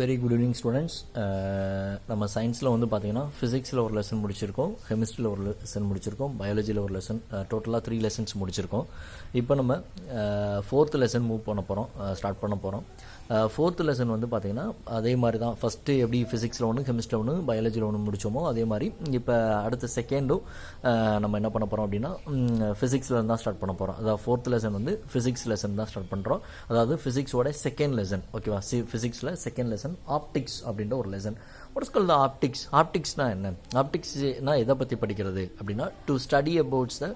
Very good evening students. நம்ம சயின்ஸில் வந்து பார்த்தீங்கன்னா ஃபிசிக்ஸில் ஒரு லெசன் முடிச்சிருக்கோம், கெமிஸ்ட்ரியில் ஒரு லெசன் முடிச்சிருக்கோம், பயாலஜியில் ஒரு லெசன், டோட்டலாக 3 லெசன்ஸ் முடிச்சிருக்கோம். இப்போ நம்ம 4th லெசன் ஸ்டார்ட் பண்ண போகிறோம். 4th லெசன் வந்து பார்த்தீங்கன்னா அதே மாதிரி தான். ஃபஸ்ட்டு எப்படி ஃபிசிக்ஸில் ஒன்று, கெமிஸ்ட்ரியில் ஒன்று, பயாலஜியில் ஒன்று முடித்தோமோ அதே மாதிரி இப்போ அடுத்த செகண்டும் நம்ம என்ன பண்ண போகிறோம் அப்படின்னா ஃபிசிக்ஸில் தான் ஸ்டார்ட் பண்ண போகிறோம். அதாவது 4th லெசன் வந்து ஃபிசிக்ஸ் லெசன் தான் ஸ்டார்ட் பண்ணுறோம். அதாவது ஃபிசிக்ஸோட செகண்ட் லெசன். ஓகேவா? ஃபிசிக்ஸில் செகண்ட் லெசன் ஆப்டிக்ஸ் அப்படின்ற ஒரு lesson. What is called the optics? ஆப்டிக்ஸ்னா என்ன? ஆப்டிக்ஸ்னா எதை பற்றி படிக்கிறது அப்படின்னா to study abouts the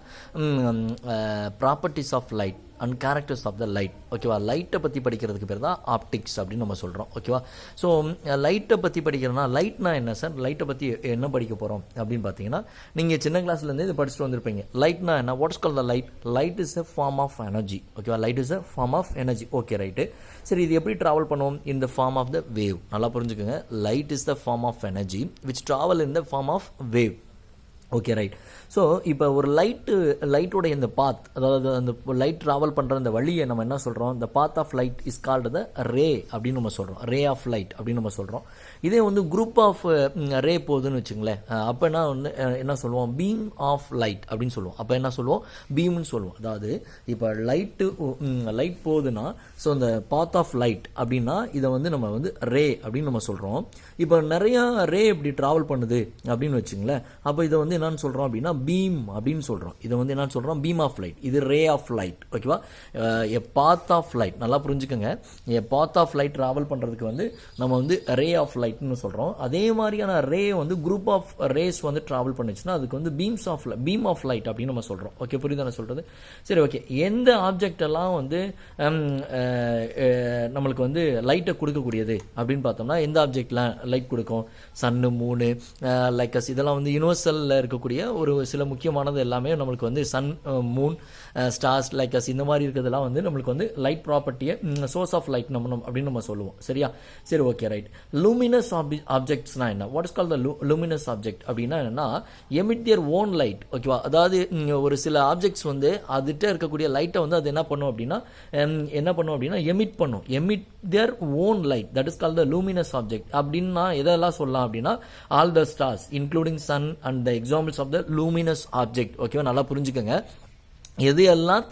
properties of light and characters of the light. ஓகேவா? லைட்டை பற்றி படிக்கிறதுக்கு பேர் தான் ஆப்டிக்ஸ் அப்படின்னு நம்ம சொல்கிறோம். ஓகேவா? ஸோ லைட்டை பற்றி படிக்கிறோன்னா லைட்னா என்ன சார்? லைட்டை பற்றி என்ன படிக்க போகிறோம் அப்படின்னு பார்த்தீங்கன்னா நீங்கள் சின்ன கிளாஸ்லேருந்து இது படிச்சுட்டு வந்திருப்பீங்க. லைட்னா என்ன? What is called the light? Light is a form of energy. ஓகேவா? Light is a form of energy. Okay, right. சரி, இது எப்படி ட்ராவல் பண்ணுவோம்? In the form of the wave. நல்லா புரிஞ்சுக்கோங்க. Light is the form of energy which travel in the form of wave. Okay, right. So இப்போ ஒரு லைட்டோட இந்த பாத், அதாவது அந்த லைட் ட்ராவல் பண்ணுற அந்த வழியை நம்ம என்ன சொல்கிறோம்? இந்த path of light is called the ray அப்படின்னு நம்ம சொல்கிறோம். ரே ஆஃப் லைட் அப்படின்னு நம்ம சொல்கிறோம். இதே வந்து குரூப் ஆஃப் ரே போகுதுன்னு வச்சுங்களேன், அப்போ என்ன சொல்லுவோம்? பீம் ஆஃப் லைட் அப்படின்னு சொல்லுவோம். அப்போ என்ன சொல்லுவோம்? பீம்னு சொல்லுவோம். அதாவது இப்போ லைட் போகுதுன்னா ஸோ இந்த பாத் ஆஃப் லைட் அப்படின்னா இதை வந்து நம்ம வந்து ரே அப்படின்னு நம்ம சொல்கிறோம். இப்போ நிறையா ரே இப்படி ட்ராவல் பண்ணுது அப்படின்னு வச்சுங்களேன், அப்போ இதை வந்து என்னன்னு சொல்கிறோம் அப்படின்னா பீம் அப்படின்னு சொல்கிறோம். இதை வந்து என்னன்னு சொல்கிறோம்? Beam of light. இது ரே ஆஃப் லைட். ஓகேவா? A path of light. நல்லா புரிஞ்சுக்கோங்க. A path of light travel பண்ணுறதுக்கு வந்து நம்ம வந்து ரே ஆஃப் லைட்னு சொல்கிறோம். அதே மாதிரியான ரே வந்து குரூப் ஆஃப் ரேஸ் வந்து ட்ராவல் பண்ணுச்சுன்னா அதுக்கு வந்து பீம் ஆஃப் லைட் அப்படின்னு நம்ம சொல்கிறோம். ஓகே, புரியுதா நான் சொல்கிறது? சரி, ஓகே. எந்த ஆப்ஜெக்ட் எல்லாம் வந்து நம்மளுக்கு வந்து லைட்டை கொடுக்கக்கூடியது அப்படின்னு பார்த்தோம்னா எந்த ஆப்ஜெக்ட்லாம் லைட் கொடுக்கும்? சன்னு, மூணு, லைக்கஸ், இதெல்லாம் வந்து யூனிவர்சலில் இருக்கக்கூடிய ஒரு சில முக்கியமானது எல்லாமே நம்மளுக்கு வந்து சன், மூன், ஸ்டார்ஸ், லைக்கஸ் இந்த மாதிரி இருக்கிறதெல்லாம் வந்து நம்மளுக்கு வந்து லைட் ப்ராப்பர்ட்டியை சோர்ஸ் ஆஃப் லைட் அப்படின்னு நம்ம சொல்லுவோம். சரியா? சரி, ஓகே, ரைட். லூமினஸ் ஆப்ஜெக்ட்ஸ்னா என்ன? What is called the luminous object அப்படின்னா என்னன்னா எமிட் தியர் ஓன் லைட். ஓகேவா? அதாவது ஒரு சில ஆப்ஜெக்ட்ஸ் வந்து அதுகிட்ட இருக்கக்கூடிய லைட்டை வந்து அது என்ன பண்ணும் அப்படின்னா emit their own light. That is called the luminous object. அப்படின்னா எதெல்லாம் சொல்லலாம் அப்படின்னா all the stars including sun and the examples of the luminous object. ஓகேவா? நல்லா புரிஞ்சுக்கோங்க. எது எல்லாம்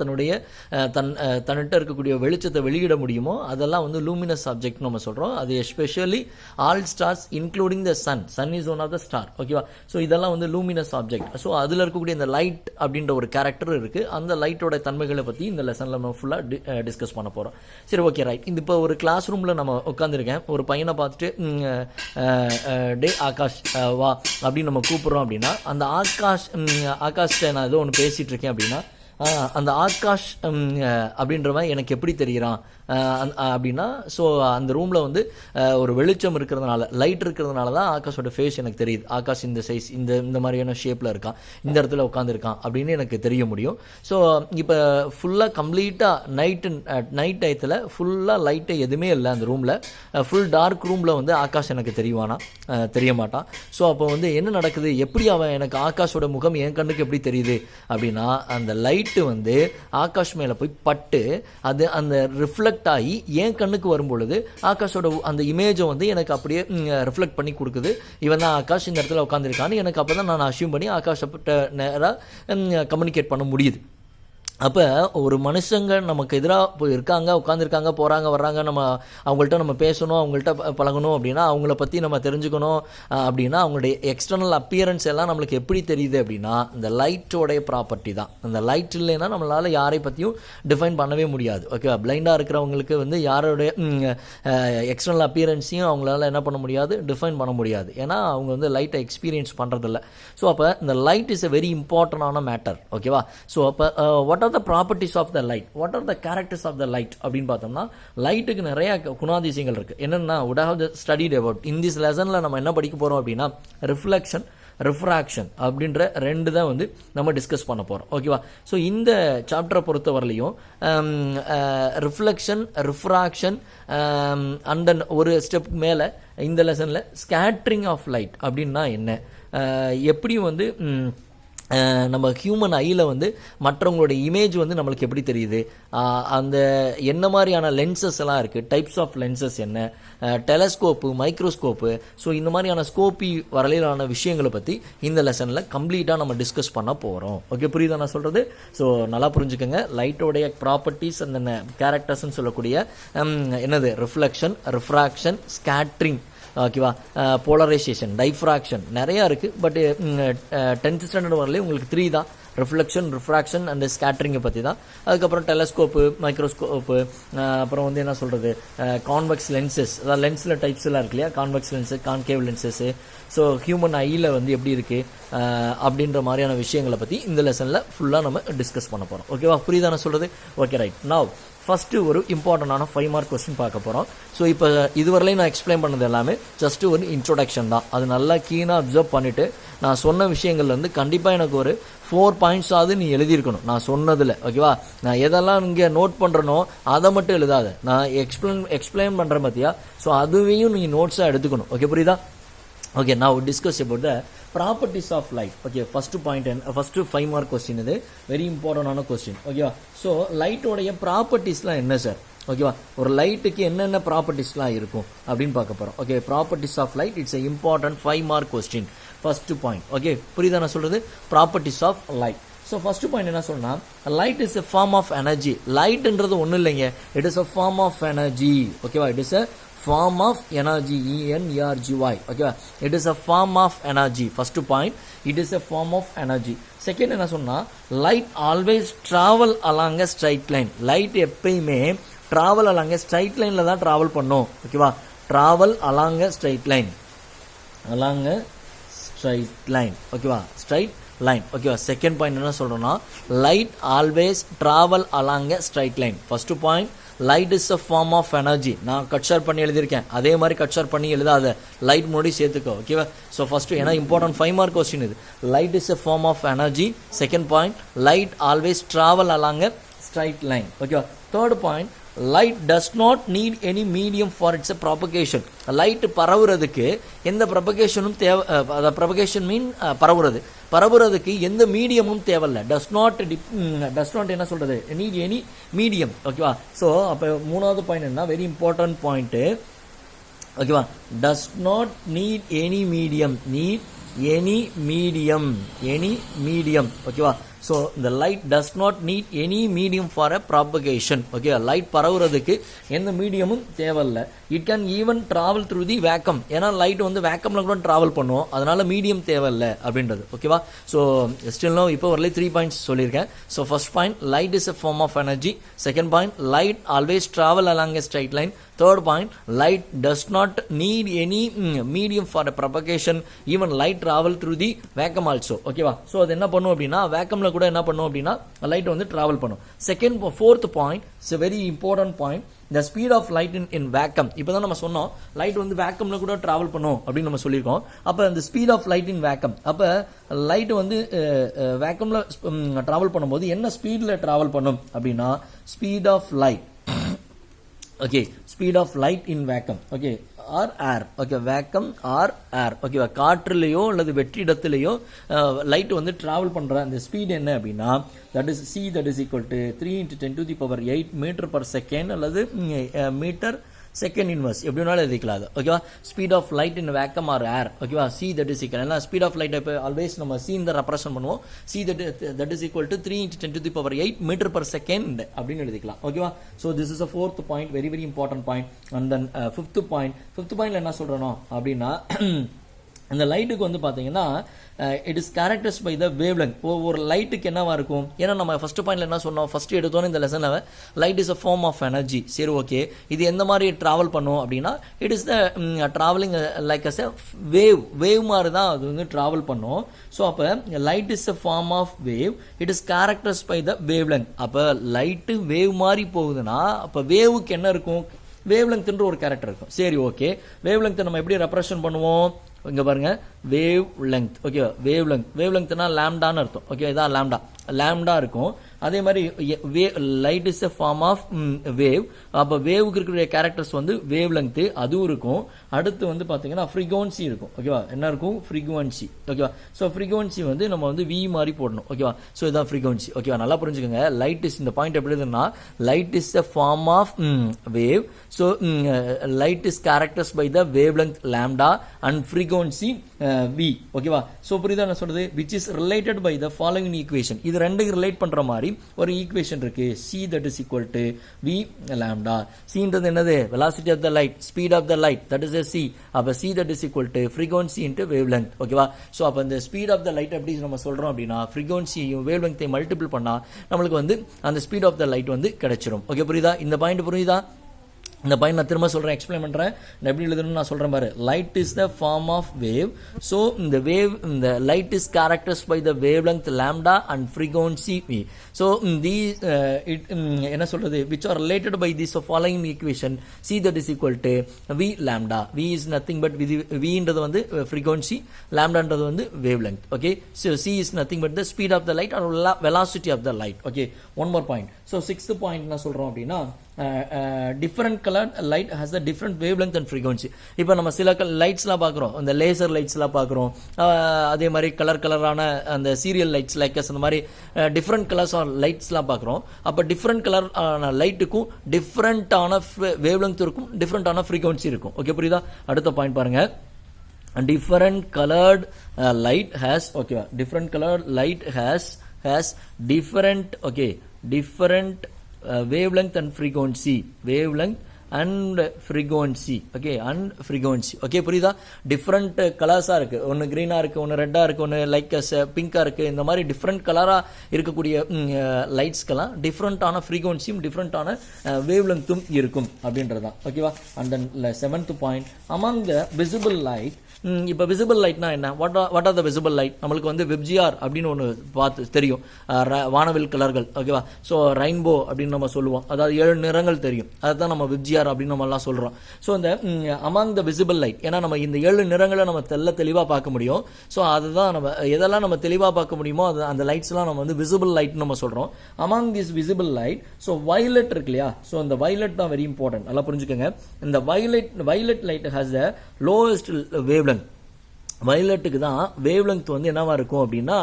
தன்னிட்ட இருக்கக்கூடிய வெளிச்சத்தை வெளியிட முடியுமோ அதெல்லாம் வந்து லூமினஸ் ஆப்ஜெக்ட் நம்ம சொல்கிறோம். அது especially all stars including the sun is one of the star. ஓகேவா? ஸோ இதெல்லாம் வந்து லூமினஸ் ஆப்ஜெக்ட். ஸோ அதில் இருக்கக்கூடிய இந்த லைட் அப்படின்ற ஒரு கேரக்டர் இருக்குது. அந்த லைட்டோட தன்மைகளை பற்றி இந்த லெசனில் நம்ம ஃபுல்லாக டிஸ்கஸ் பண்ண போகிறோம். சரி, ஓகே, ரைட். இந்த இப்போ ஒரு கிளாஸ் ரூமில் நம்ம உட்காந்துருக்கேன். ஒரு பையனை பார்த்துட்டு டே ஆகாஷ் வா அப்படின்னு நம்ம கூப்பிட்றோம் அப்படின்னா அந்த ஆகாஷ்ட நான் ஏதோ ஒன்று பேசிகிட்டு இருக்கேன் அப்படின்னா அந்த ஆகாஷ் அப்படின்றவன் எனக்கு எப்படி தெரிகிறான் அப்படின்னா ஸோ அந்த ரூமில் வந்து ஒரு வெளிச்சம் இருக்கிறதுனால, லைட் இருக்கிறதுனால தான் ஆகாஷோட ஃபேஸ் எனக்கு தெரியுது. ஆகாஷ் இந்த சைஸ், இந்த மாதிரியான ஷேப்பில் இருக்கான், இந்த இடத்துல உட்காந்துருக்கான் அப்படின்னு எனக்கு தெரிய முடியும். ஸோ இப்போ ஃபுல்லாக கம்ப்ளீட்டாக நைட் டயத்தில் ஃபுல்லாக லைட்டை எதுவுமே இல்லை அந்த ரூமில், ஃபுல் டார்க் ரூமில் வந்து ஆகாஷ் எனக்கு தெரிய மாட்டான். ஸோ அப்போ வந்து என்ன நடக்குது? எப்படி அவன் எனக்கு ஆகாஷோட முகம் என் கண்ணுக்கு எப்படி தெரியுது அப்படின்னா அந்த லைட்டு வந்து ஆகாஷ் மேலே போய் பட்டு அது அந்த ரிஃப்ளெக்ட் ஆகி என் கண்ணுக்கு வரும் பொழுது ஆகாஷோட அந்த இமேஜை வந்து எனக்கு அப்படியே ரிஃப்ளெக்ட் பண்ணி கொடுக்குது. இவன் தான் ஆகாஷ் இந்த இடத்துல உட்காந்துருக்கான்னு எனக்கு அப்போ தான் நான் அசியூம் பண்ணி ஆகாஷை நேராக கம்யூனிகேட் பண்ண முடியுது. அப்போ ஒரு மனுஷங்க நமக்கு எதிராக இருக்காங்க, உட்காந்துருக்காங்க, போகிறாங்க, வர்றாங்க, நம்ம அவங்கள்ட்ட நம்ம பேசணும், அவங்கள்ட்ட பழகணும் அப்படின்னா அவங்கள பற்றி நம்ம தெரிஞ்சுக்கணும் அப்படின்னா அவங்களுடைய எக்ஸ்டர்னல் அப்பியரன்ஸ் எல்லாம் நம்மளுக்கு எப்படி தெரியுது அப்படின்னா இந்த லைட்டோடைய ப்ராப்பர்ட்டி தான். அந்த லைட் இல்லைன்னா நம்மளால் யாரை பற்றியும் டிஃபைன் பண்ணவே முடியாது. ஓகேவா? பிளைண்டாக இருக்கிறவங்களுக்கு வந்து யாரோடைய எக்ஸ்டர்னல் அப்பியரன்ஸையும் அவங்களால என்ன பண்ண முடியாது? டிஃபைன் பண்ண முடியாது. ஏன்னா அவங்க வந்து லைட்டை எக்ஸ்பீரியன்ஸ் பண்ணுறதில்ல. ஸோ அப்போ இந்த லைட் இஸ் எ வெரி இம்பார்ட்டண்டான மேட்டர். ஓகேவா? ஸோ அப்போ what are the properties of the light, what are the characters of the light அப்படின்னு பார்த்தோம்னா லைட்டுக்கு நிறைய குணாதிசயங்கள் இருக்குது. என்னென்னா would have studied about in this lessonல நம்ம என்ன படிக்க போகிறோம் அப்படின்னா ரிஃப்ளெக்ஷன், ரிஃப்ராக்ஷன் அப்படின்ற ரெண்டு தான் வந்து நம்ம டிஸ்கஸ் பண்ண போகிறோம். ஓகேவா? ஸோ இந்த சாப்டரை பொறுத்த வரலையும் ரிஃப்ளெக்ஷன், ரிஃப்ராக்ஷன் அண்ட் தென் ஒரு ஸ்டெப் மேலே இந்த லெசனில் ஸ்கேட்ரிங் ஆஃப் லைட் அப்படின்னா என்ன, எப்படி வந்து நம்ம ஹியூமன் ஐயில் வந்து மற்றவங்களோட இமேஜ் வந்து நம்மளுக்கு எப்படி தெரியுது, அந்த என்ன மாதிரியான லென்சஸ் எல்லாம் இருக்குது, டைப்ஸ் ஆஃப் லென்சஸ் என்ன, டெலஸ்கோப்பு, மைக்ரோஸ்கோப்பு, ஸோ இந்த மாதிரியான ஸ்கோப்பி வரையிலான விஷயங்களை பற்றி இந்த லெசனில் கம்ப்ளீட்டாக நம்ம டிஸ்கஸ் பண்ண போகிறோம். ஓகே, புரியுதா நான் சொல்கிறது? ஸோ நல்லா புரிஞ்சுக்கோங்க. லைட்டோடைய ப்ராப்பர்ட்டிஸ் அந்த கேரக்டர்ஸ்ன்னு சொல்லக்கூடிய என்னது, ரிஃப்ளெக்ஷன், ரிஃப்ராக்ஷன், ஸ்கேட்ரிங், ஓகேவா, போலரைசேஷன், டைஃப்ராக்ஷன் நிறையா இருக்குது. பட் 10th ஸ்டாண்டர்ட் வரலையே உங்களுக்கு 3 தான், ரிஃப்ளெக்ஷன், ரிஃப்ராக்ஷன் அண்ட் ஸ்கேட்டரிங்கை பற்றி தான். அதுக்கப்புறம் டெலஸ்கோப்பு, மைக்ரோஸ்கோப்பு, அப்புறம் வந்து என்ன சொல்கிறது, கான்வெக்ஸ் லென்சஸ், அதாவது லென்ஸில் டைப்ஸ் எல்லாம் இருக்கு இல்லையா, convex lens, concave lenses, so human ஐயில் வந்து எப்படி இருக்குது அப்படின்ற மாதிரியான விஷயங்களை பற்றி இந்த லெசனில் ஃபுல்லாக நம்ம டிஸ்கஸ் பண்ண போகிறோம். ஓகேவா, புரியுதா நான் சொல்கிறது? Okay, right. நவ் ஃபஸ்ட்டு ஒரு இம்பார்ட்டண்டான 5 மார்க் கொஸ்டின் பார்க்க போகிறோம். ஸோ இப்போ இதுவரையிலையும் நான் எக்ஸ்பிளைன் பண்ணது எல்லாமே ஜஸ்ட்டு ஒரு இன்ட்ரோடக்ஷன் தான். அது நல்லா கீனாக அப்சர்வ் பண்ணிவிட்டு நான் சொன்ன விஷயங்கள்லேருந்து கண்டிப்பாக எனக்கு ஒரு 4 பாயிண்ட்ஸாவது நீ எழுதியிருக்கணும் நான் சொன்னதில். ஓகேவா, நான் எதெல்லாம் இங்கே நோட் பண்ணுறனோ அதை மட்டும் எழுதாத, நான் எக்ஸ்பிளைன் பண்ணுறேன் பார்த்தியா, ஸோ அதுவையும் நீ நோட்ஸாக எடுத்துக்கணும். ஓகே, புரியுதா? Okay, now discuss about the properties of light. Okay, first point and first 5 mark question இது very important ஆன question. ஓகேவா, ஸோ லைட்டோடைய ப்ராப்பர்ட்டிஸ்லாம் என்ன சார்? ஓகேவா, ஒரு லைட்டுக்கு என்னென்ன ப்ராப்பர்ட்டிஸ்லாம் இருக்கும் அப்படின்னு பார்க்க போகிறோம். Okay, properties of light, it's a important 5 mark question. First point. Okay, புரியுதா நான் சொல்கிறது? Properties of light. So first point என்ன சொன்னால், light is a form of energy. லைட்ன்றது ஒன்றும் இல்லைங்க, it is a form of energy. ஓகேவா, it is a form of energy, energy. Okay, it is a form of energy. First point, it is a form of energy. Second என்ன சொன்னா, light always travel along a straight line. Light எப்பயுமே travel along a straight lineல தான் travel பண்ணும். ஓகேவா, travel along a straight line, along a straight line. ஓகேவா, straight line. ஓகேவா, second point என்ன சொல்றோம்னா, light always travel along a straight line. First point, light is a form of energy. நான் cut short பண்ணி எழுதியிருக்கேன், அதே மாதிரி கட் ஷார்ட் பண்ணி எழுதாத, லைட் முன்னாடி சேர்த்துக்கோ. ஓகேவா, ஸோ ஃபர்ஸ்ட் ஏன்னா இம்பார்ட்டன்ட் 5 மார்க் கொஸ்டின் இது. Light is a form of energy. Second point, light always travel along a straight line. ஓகேவா, third point, light does not need any medium for its propagation. Light பரவுறதுக்கு எந்த ப்ரபகேஷனும் தேவை, propagation மீன் பரவுறதுக்கு எந்த மீடியமும் தேவையில்லை. டஸ் not என்ன சொல்றது, நீட் எனி மீடியம். ஓகேவா, ஸோ அப்போ மூணாவது பாயிண்ட் என்ன, வெரி இம்பார்ட்டன்ட் பாயிண்ட். ஓகேவா, does not need any medium, need any medium. ஓகேவா, ஸோ இந்த light does not need any medium for a propagation. Okay, light பரவுறதுக்கு எந்த மீடியமும் தேவையில்லை. It can even travel through the vacuum. ஏன்னா light வந்து வேக்கமில் கூட டிராவல் பண்ணுவோம், அதனால மீடியம் தேவையில்லை அப்படின்றது. ஓகேவா, ஸோ ஸ்டில் நோ இப்போ வரல 3 பாயிண்ட்ஸ் சொல்லியிருக்கேன். So first point, light is a form of energy. Second point, light always travel along a straight line. Third point, light does not need any medium for a propagation. Even light travel through the vacuum also. ஓகேவா, so அது என்ன பண்ணும் அப்படின்னா, வேக்கம்ல கூட என்ன பண்ணும் அப்படின்னா light வந்து டிராவல் பண்ணும். Fourth point, it's a very important point, the speed of light in vacuum. இப்போ தான் நம்ம சொன்னோம் லைட் வந்து வேக்கம்ல கூட டிராவல் பண்ணும் அப்படின்னு நம்ம சொல்லியிருக்கோம். அப்போ அந்த speed of light in vacuum, அப்போ லைட் வந்து வேக்கம்ல டிராவல் பண்ணும்போது என்ன ஸ்பீடில் டிராவல் பண்ணும் அப்படின்னா, speed of light. Okay, speed of light in vacuum. Okay, or air. Okay, vacuum or air. ஓகேவா, காற்றுலையோ அல்லது வெற்றிடத்திலேயோ லைட் வந்து டிராவல் பண்ற அந்த ஸ்பீட் என்ன அப்படின்னா, that is c, that is equal to 3 × 10⁸ metre per second அல்லது மீட்டர் செகண்ட் இன்வர்ஸ் எப்படி வேணாலும் எழுதிக்கலாம் அது. ஓகேவா, speed of light in vacuum or air. ஓகேவா, சி தட் இஸ் ஈக்குவல், ஏன்னா ஸ்பீட் ஆஃப் லைட் இப்போ ஆல்வேஸ் நம்ம சி இந்த ரெப்ரசன்ட் பண்ணுவோம். C that is equal to 3 × 10⁸ metre per second அப்படின்னு எழுதிக்கலாம். ஓகேவா, so this is a fourth point, very very important point. And then fifth பாயிண்ட்ல என்ன சொல்றோம் அப்படின்னா, இந்த லைட்டுக்கு வந்து பார்த்தீங்கன்னா it is characters by the wavelength. ஒரு லைட்டுக்கு என்னவா இருக்கும், ஏன்னா நம்ம ஃபர்ஸ்ட் பாயிண்ட்ல என்ன சொன்னோம், ஃபர்ஸ்ட் எடுத்தோன்னு இந்த லெசன்ல light is a form of energy. சரி, ஓகே, இது எந்த மாதிரி டிராவல் பண்ணும் அப்படின்னா, it is the travelling like as a wave மாதிரி தான் அது வந்து டிராவல் பண்ணும். ஸோ அப்போ light is a form of wave, it is characters by the wavelength. அப்போ லைட்டு வேவ் மாதிரி போகுதுன்னா அப்போ வேவுக்கு என்ன இருக்கும், வேவ் லென்த்ன்ற ஒரு கேரக்டர் இருக்கும். சரி, ஓகே, வேவ் லென்த் நம்ம எப்படி ரெப்ரசன்ட் பண்ணுவோம், இங்க பாருங்க, வேவ் லெங்த். ஓகே, வேவ் லெங்த்னா லாம்டான்னு அர்த்தம். ஓகே, இதான் லாம்டா இருக்கும். அதே மாதிரி light is a form of wave. அப்போ வேவுக்கு இருக்கிற கேரக்டர்ஸ் வந்து வேவ் லெங்த் அதுவும் இருக்கும். அடுத்து வந்து பாத்தீங்கன்னா ஃப்ரீக்வன்சி இருக்கும். ஓகேவா, என்ன இருக்கும்? ஃப்ரீக்வன்சி. ஓகேவா, ஸோ ஃப்ரீக்வன்சி வந்து நம்ம வந்து வி மாதிரி போடணும். ஓகேவா, ஸோ இதான் ஃப்ரீக்வன்சி. ஓகேவா, நல்லா புரிஞ்சுக்கோங்க. லைட் இஸ், இந்த பாயிண்ட் எப்படி இருக்குன்னா, light is a form of wave. So light is characters by the wavelength lambda and frequency V. ஓகேவா, ஸோ புரியுதா நான் சொல்றது? Which is related by the following equation. இது ரெண்டுக்கு ரிலேட் பண்ற மாதிரி ஒரு ஈக்குவேஷன் இருக்கு. C that is equal to V lambda. சின்றது என்னது? Velocity of the light, speed of the light, that is a c. அப்ப c that is equal to frequency into wavelength. ஓகேவா, சோ அப்ப இந்த ஸ்பீட் ஆஃப் த லைட் எப்படி நம்ம சொல்றோம் அப்படின்னா, frequency-யும் wavelength-ஐயும் மல்டிபிள் பண்ணா நம்மளுக்கு வந்து அந்த ஸ்பீட் ஆஃப் த லைட் வந்து கிடைச்சிரும். ஓகே, புரியுதா? இந்த பாயிண்ட் புரியுதா? இந்த பாயிண்ட் நான் திரும்ப சொல்றேன், எக்ஸ்பிளைன் பண்றேன். நான் எப்படி எழுதணும்னு நான் சொல்றேன் பாரு. Light is the form of wave. So இந்த வேவ், இந்த light is characters by the wavelength lambda and frequency V. So என்ன சொல்றது, which are related by this following equation. C that is equal to V lambda. V is nothing but வின்றது வந்து frequency, லாம்டான்றது வந்து wavelength. Okay, so C is nothing but the speed of the light or velocity of the light. Okay, one more point. So 6th point என்ன சொல்றோம் அப்படின்னா, different colored light has a different wavelength and frequency. இப்போ நம்ம சில லைட்ஸ்லாம் பார்க்குறோம், இந்த laser லைட்ஸ்லாம் பார்க்குறோம். அதே மாதிரி கலரான அந்த சீரியல் லைட்ஸ், லைக்கஸ், அந்த மாதிரி டிஃப்ரெண்ட் கலர்ஸ் ஆர் லைட்ஸ்லாம் பார்க்குறோம். அப்போ டிஃப்ரெண்ட் கலர் லைட்டுக்கும் டிஃப்ரெண்டான வேவ்லெங்த் இருக்கும், டிஃப்ரெண்டான ஃப்ரீக்வன்சி இருக்கும். ஓகே, புரியுதா? அடுத்த பாயிண்ட் பாருங்க. Different colored light has, okay, different colored light has different, okay, different wavelength and frequency, wavelength and frequency. Okay, and frequency. Okay, புரியுதா? டிஃப்ரெண்ட் கலர்ஸா இருக்கு. ஒன்னு கிரீனா இருக்கு, ஒன்னு ரெட்டா இருக்கு, ஒன்னு லைக் பிங்கா இருக்கு. இந்த மாதிரி டிஃப்ரெண்ட் கலரா இருக்கக்கூடிய லைட்ஸ்க்கெல்லாம் டிஃப்ரெண்டான ஃப்ரீக்வன்சியும் டிஃப்ரெண்டான வேவ் லெங்த்தும் இருக்கும் அப்படின்றதான். ஓகேவா? And then 7th point, among the visible light. இப்போ விசிபிள் லைட்னா என்ன? What are the visible light? நம்மளுக்கு வந்து வெப்ஜிஆர் அப்படின்னு ஒன்று பார்த்து தெரியும், வானவில் கலர்கள். ஓகேவா, ஸோ ரெயின்போ அப்படின்னு நம்ம சொல்லுவோம், அதாவது 7 நிறங்கள் தெரியும், அதுதான் நம்ம வெப்ஜிஆர் அப்படின்னு நம்ம எல்லாம் சொல்றோம். ஸோ இந்த அமாங் த விசிபிள் லைட், ஏன்னா நம்ம இந்த 7 நிறங்களை நம்ம தெளிவாக பார்க்க முடியும். ஸோ அதுதான் நம்ம எதெல்லாம் நம்ம தெளிவாக பார்க்க முடியுமோ அது அந்த லைட்ஸ்லாம் நம்ம வந்து விசிபிள் லைட் நம்ம சொல்றோம். Among this visible light, so violet இருக்கு இல்லையா? ஸோ இந்த வயலட் தான் வெரி இம்பார்ட்டன்ட், நல்லா புரிஞ்சுக்கோங்க. இந்த violet light has the lowest wavelength. வயலட்டுக்கு தான் வேவ்லெங்த் வந்து என்னவா இருக்கும் அப்படின்னா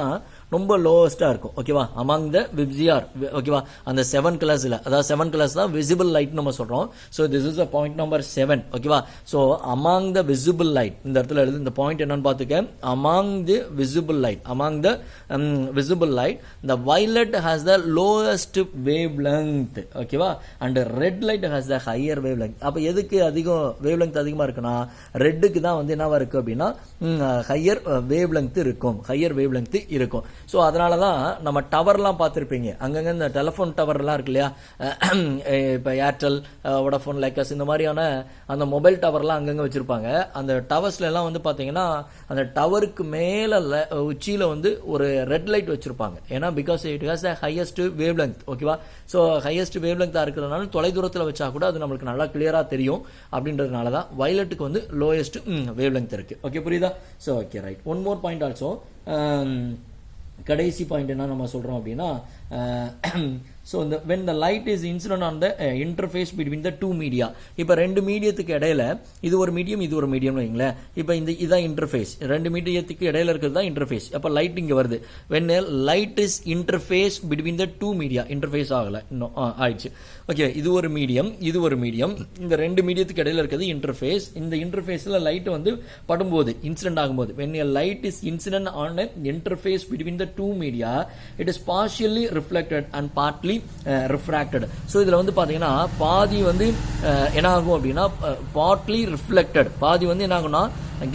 ரொம்ப லோவஸ்டா இருக்கும். ஓகேவா, அமாங் த விப்ஜிஆர். ஓகேவா, அந்த 7 கலர்ஸ்ல, அதாவது 7 கலர்ஸ் தான் விசிபிள் லைட் நம்ம சொல்றோம். So this is a point number 7. ஓகேவா, so among the visible light, இந்த இடத்துல எழுது, இந்த பாயிண்ட் என்னன்னு பார்த்துக்க. Among the visible light, among the visible light, the violet has the lowest wavelength. ஓகேவா, and red light has the higher wavelength. அப்போ எதுக்கு அதிகம் வேவ் லெங்த் அதிகமா இருக்குன்னா, ரெட்டுக்கு தான் வந்து என்னவா இருக்கு அப்படின்னா ஹையர் வேவ் லெங்த் இருக்கும், ஹையர் வேவ் லெங்த் இருக்கும். ஸோ அதனால தான் நம்ம டவர்லாம் பார்த்துருப்பீங்க, அங்கங்க இந்த டெலிஃபோன் டவர்லாம் இருக்கு இல்லையா? இப்போ ஏர்டெல், வோடாஃபோன், லைக்கஸ், இந்த மாதிரியான அந்த மொபைல் டவர்லாம் அங்கங்க வச்சிருப்பாங்க. அந்த டவர்ஸ்ல எல்லாம் வந்து பார்த்தீங்கன்னா அந்த டவருக்கு மேல உச்சியில வந்து ஒரு ரெட் லைட் வச்சிருப்பாங்க. ஏன்னா because it has the highest wave length. ஓகேவா, ஸோ ஹையஸ்ட் வேவ் லெங்தா இருக்கிறதுனால தொலைதூரத்தில் வச்சா கூட அது நம்மளுக்கு நல்லா கிளியரா தெரியும். அப்படின்றதுனால தான் வயலட்டுக்கு வந்து லோயஸ்ட் வேவ் லெங்த் இருக்கு. ஓகே, புரியுதா? So okay, right. One more point also. கடைசி பாயிண்ட் என்ன நம்ம சொல்றோம் அப்படின்னா, so when the light is incident on the interface between the two media. இப்போ ரெண்டு மீடியத்துக்கு இடையில இது ஒரு மீடியம், இது ஒரு மீடியம் வைங்களேன். இப்போ இந்த இதான் இன்டர்ஃபேஸ், ரெண்டு மீடியத்துக்கு இடையில இருக்கிறது தான் இன்டர்ஃபேஸ். அப்போ லைட் இங்க வருது. when light is interface between the two media, interface ஆகல இன்னும் ஆயிடுச்சு. ஓகே, இது ஒரு மீடியம், இது ஒரு மீடியம், இந்த ரெண்டு மீடியத்துக்கு இடையில இருக்கிறது இன்டர்ஃபேஸ். இந்த இன்டர்ஃபேஸ்ல லைட் வந்து படும்போது, இன்சிடென்ட் ஆகும்போது, when a light is incident on an interface between the two media, it is partially reflected and partly refracted. So இதில் வந்து பார்த்தீங்கன்னா பாதி வந்து என்ன ஆகும் அப்படின்னா partly reflected, பாதி வந்து என்ன ஆகும்னா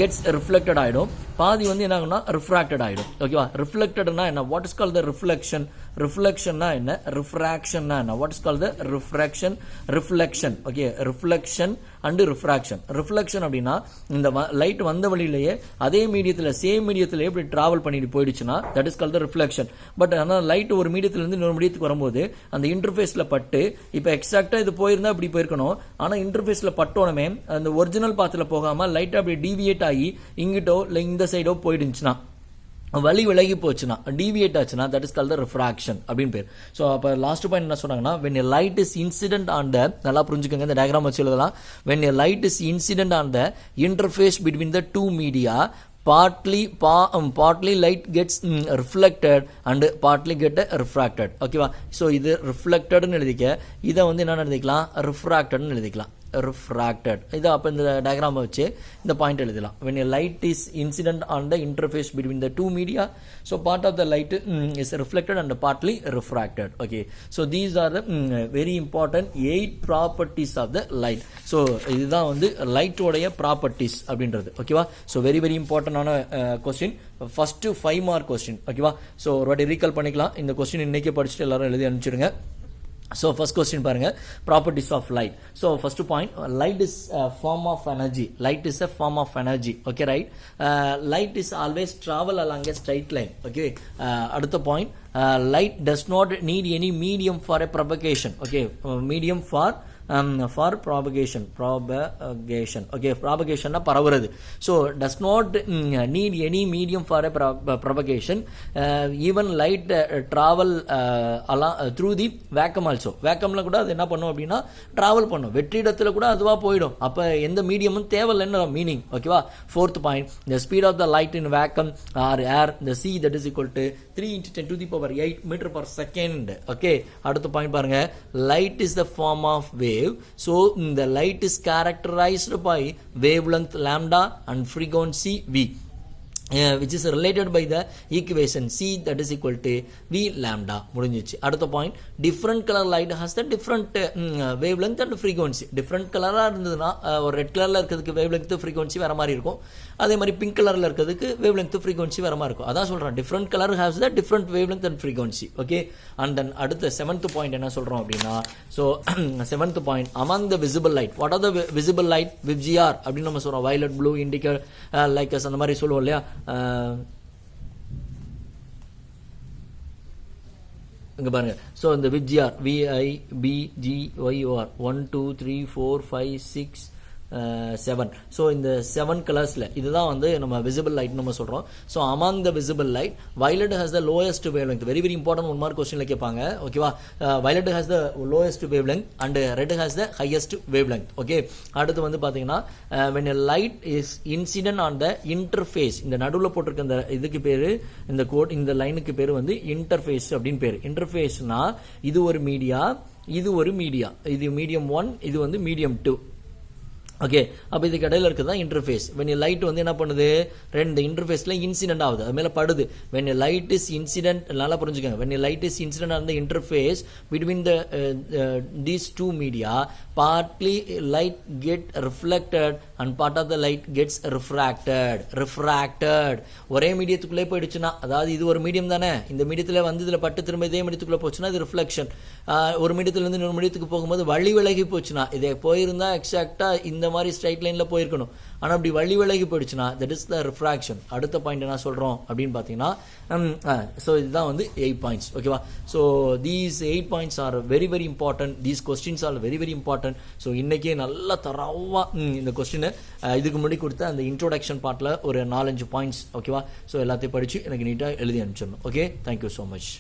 gets reflected ஆயிடும், பாதி வந்து என்ன ஆகும்னா refracted ஆயிடும். ஓகேவா, reflectedனா என்ன? what is called the reflection? reflectionனா என்ன? refractionனா என்ன? what is called the reflection? Okay, reflection and refraction. reflection அப்படின்னா இந்த லைட் வந்த வழியிலேயே அதே மீடியத்தில், சேம் மீடியத்தில் எப்படி டிராவல் பண்ணிட்டு போயிடுச்சுன்னா that is called the reflection. But ஆனால் லைட் ஒரு மீடியத்துல இருந்து இன்னொரு மீடியத்துக்கு வரும்போது அந்த இன்டர்ஃபேஸ்ல பட்டு, இப்போ எக்ஸாக்டா இது போயிருந்தா இப்படி போயிருக்கணும், ஆனா இன்டர்ஃபேஸ்ல பட்டோனமே அந்த ஒரிஜினல் பாத்துல போகாம லைட் அப்படி டீவியேட் ஆகி இங்கிட்டோ இல்லை இந்த சைடோ போயிடுச்சுன்னா, வழி விலகி போச்சுன்னா, டீவியேட் ஆச்சுன்னா, that is called the refraction அப்படின்னு பேர். ஸோ அப்போ லாஸ்ட் பாயிண்ட் என்ன சொன்னாங்கன்னா, when a light is incident on the, நல்லா புரிஞ்சுக்கோங்க, இந்த டயக்ராம் வச்சு எழுதலாம். when a light is incident on the interface between the two media, partly light gets reflected and partly get refracted. ஓகேவா? So இது ரிஃப்ளெக்டட்னு எழுதிக்க, இதை வந்து என்ன எழுதிக்கலாம், ரிஃப்ராக்டட்னு எழுதிக்கலாம். refracted. இது அப்போ இந்த டயக்ராம் வச்சு இந்த பாயிண்ட் எழுதலாம். when a light is incident on the interface between the two media, so part of the light is reflected and partly refracted. Okay, so these are the very important 8 properties of the light. so இதுதான் வந்து light உடைய properties அப்படின்றது. ஓகேவா? So very very இம்பார்ட்டன்டான question, first 5 mark question. ஓகேவா? So ஒரு வாட்டி recall பண்ணிக்கலாம். இந்த கொஸ்டின் இன்னைக்கே படிச்சுட்டு எல்லாரும் எழுதி அனுப்பிச்சிடுங்க. So first question பாருங்க, properties of light. So first point, light is a form of energy. Light is a form of energy. Okay, right? Light is always travel along a straight line. Okay. அடுத்த point, light does not need any medium for a propagation. Okay, medium for propagation. Okay, propagation na பரவுறது. So does not need any medium for a propagation. Even light travel through the vacuum also. vacuumல கூட அது என்ன பண்ணும் அப்படின்னா travel பண்ணும், வெற்றிடத்துல கூட அதுவா போயிடும். அப்ப எந்த மீடியமும் தேவையில்லைன்னு மீனிங். ஓகேவா? fourth point, the speed of the light in vacuum or air, the c, that is equal to 3 into 10 to the power 8 meter per second. Okay, அடுத்த பாயிண்ட் பாருங்க, light is the form of wave. So the light is characterized by wavelength lambda and frequency v, which is related by the equation c, that is equal to v lambda. முடிஞ்சிச்சு. அடுத்த point, different color light has the different wavelength and frequency. different கலரா இருந்ததுன்னா, ஒரு red கலர்ல இருக்கிறதுக்கு wavelength frequency வேற மாதிரி இருக்கும், அதே மாதிரி பிங்க் கலர்ல இருக்கிறதுக்கு wavelength frequency வேற மாதிரி இருக்கும். அதான் சொல்றேன், different color has the different wavelength and frequency. okay, and then அடுத்த 7th point என்ன சொல்றோம் அப்படின்னா, so 7th point, among the visible light, what are the visible light? VGR அப்படின்னு நம்ம சொல்றோம், violet, blue, indicator, like us அந்த மாதிரி சொல்லுவோம் இல்லையா? இங்க பாருங்க, ஸோ இந்த VGR, VIBGYOR 1 2 3 4 5 6 7. ஸோ இந்த 7 கலர்ஸில் இதுதான் வந்து நம்ம விசிபிள் லைட் நம்ம சொல்கிறோம். So among the visible light, violet has the lowest wavelength. Very very important, 1 mark கொஸ்டினில் கேட்பாங்க. ஓகேவா? violet has the lowest wavelength and red has the highest wavelength. Okay, அடுத்து வந்து பார்த்தீங்கன்னா, when a light is incident on the interface, இந்த நடுவில் போட்டிருக்க இந்த இதுக்கு பேர், இந்த கோட், இந்த லைனுக்கு பேர் வந்து இன்டர்ஃபேஸ் அப்படின்னு பேர். இன்டர்ஃபேஸ்னா இது ஒரு மீடியா, இது ஒரு மீடியா, இது மீடியம் 1, இது வந்து மீடியம் 2. ஓகே, அப்போ இதுக்கு இடையில இருக்குது தான் இன்டர்ஃபேஸ். when a light வந்து என்ன பண்ணுது, ரெண்டு இன்டர்ஃபேஸில் இன்சிடென்ட் ஆகுது, அது மேலே படுது. when a light is incident, நல்லா புரிஞ்சுக்கோங்க, when a light is incident on the interface between the these two media, partly light get reflected and part of the light gets refracted. ஒரே மீடியத்துக்குள்ளே போயிடுச்சுன்னா, அதாவது இது ஒரு மீடியம் தானே, இந்த மீடியத்தில் வந்து இதில் பட்டு திரும்ப இதே மீடியத்துக்குள்ளே போச்சுன்னா இது ரிஃப்ளெக்ஷன். ஒரு மீடியத்துலேருந்து இன்னொரு மீடியத்துக்கு போகும்போது வழி விலகி போச்சுன்னா, இதை போயிருந்தா எக்ஸாக்டாக இந்த மாதிரி ஸ்ட்ரைட் லைன்ல போயிருக்கணும், ஆனா அப்படி வழி விலகி போயிடுச்சுன்னா தட் இஸ் த ரிஃப்ராக்ஷன். அடுத்த பாயிண்ட் என்ன சொல்றோம் அப்படின்னு பாத்தீங்கன்னா, ஸோ இதுதான் வந்து 8 பாயிண்ட்ஸ். ஓகேவா? So these 8 points are very very important, these questions are very very important. So இன்னைக்கே நல்லா தரவா இந்த கொஸ்டின் இதுக்கு முன்னாடி கொடுத்த அந்த இன்ட்ரோடக்ஷன் பார்ட்ல ஒரு 4-5 பாயிண்ட்ஸ். ஓகேவா? ஸோ எல்லாத்தையும் படிச்சு எனக்கு நீட்டாக எழுதி அனுப்பிச்சிடணும். Okay, thank you so much.